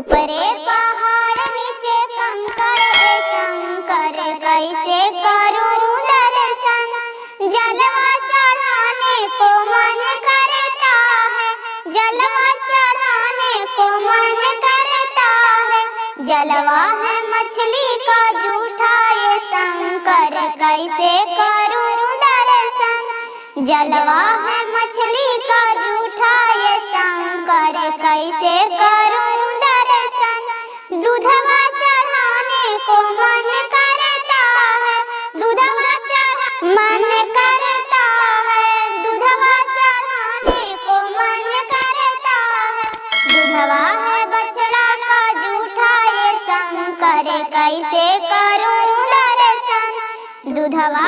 ऊपरे पहाड़ नीचे कंकड़ ए शंकर कैसे करूं दर्शन। जलवा चढ़ाने को मन करता है, जलवा चढ़ाने को मन करता है। जलवा है मछली का जूठा ये शंकर कैसे करूं दर्शन। जलवा है मछली का जूठा ये शंकर कैसे करूं दर्शन। दूधवा चढ़ाने को मन करता है, दूधवा मन करता है, दूधवा चढ़ाने को मन करता है। दूधवा है बछड़ा का जूठा ये शंकर कैसे करूं दर्शन। दूधवा